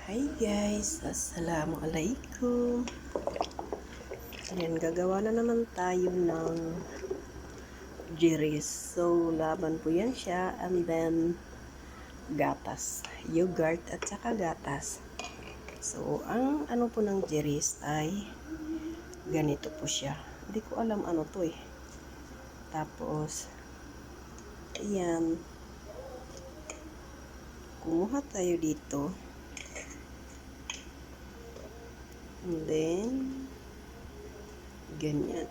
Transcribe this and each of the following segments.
Hi guys, assalamualaikum. Ayan, gagawa na naman tayo ng giris. So, laban po yan siya. And then, gatas. Yogurt at saka gatas. So, ang ano po ng giris ay ganito po siya. Hindi ko alam ano to eh. Tapos, ayan. Kumuha tayo dito. And then, ganyan.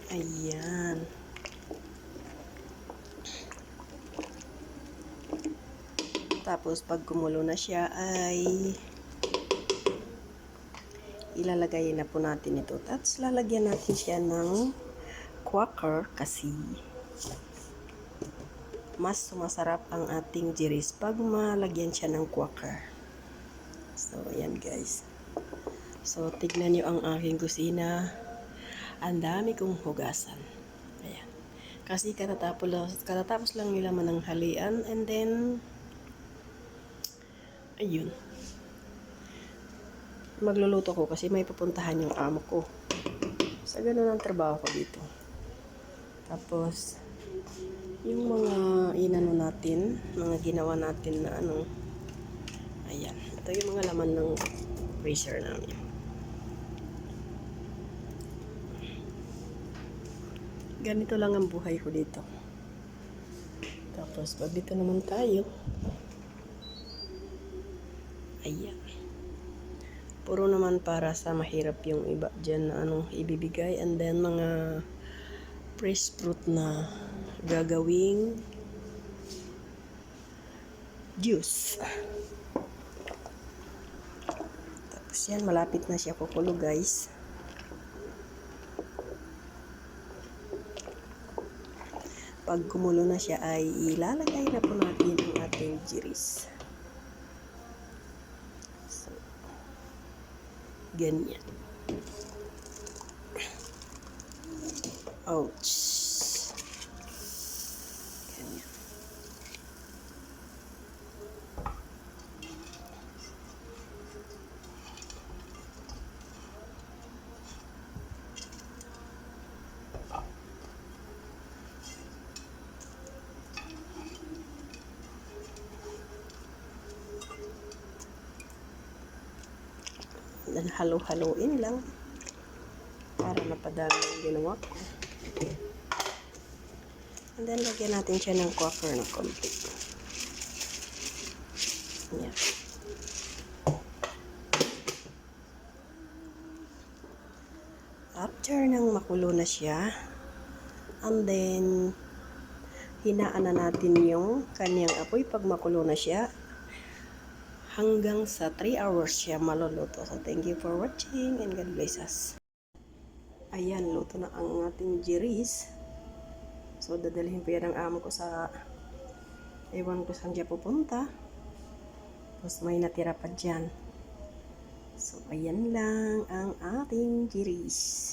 Ayan. Tapos, pag kumulo na siya, ay ilalagay na po natin ito. Tapos, lalagyan natin siya ng quaker kasi mas sumasarap ang ating giris pag malagyan siya ng quaker. So, ayan guys. So, tignan nyo ang aking kusina. Ang dami kong hugasan. Ayan. Kasi katatapos lang nila mananghalian and then ayun. Magluluto ko kasi may pupuntahan yung amo ko. Sa ganun ang trabaho ko dito. Tapos, yung mga inano natin, mga ginawa natin na ano, ayan. Ito yung mga laman ng freezer namin. Ganito lang ang buhay ko dito. Tapos, pag dito naman tayo, ayan. Puro naman para sa mahirap yung iba dyan na anong ibibigay. And then, mga fresh fruit na gagawing juice. Tapos yan, malapit na siya kukulo guys. Pag kumulo na siya ay ilalagay na po natin ang ating giris. So, ganyan. Ouch. Ganyan. Dan halo-haloin lang para mapadami yung ginawa ko. And then, lagyan natin siya ng quaker na konti. Yan. After nang makulo na siya, and then, hinaan na natin yung kanyang apoy pag makulo na siya. Hanggang sa 3 hours siya maluluto. So, thank you for watching and God bless us. Ayan, luto na ang ating giris. So, dadalhin po yan ang amo ko sa ewan ko saan siya pupunta. Tapos, may natira pa dyan. So, ayan lang ang ating giris.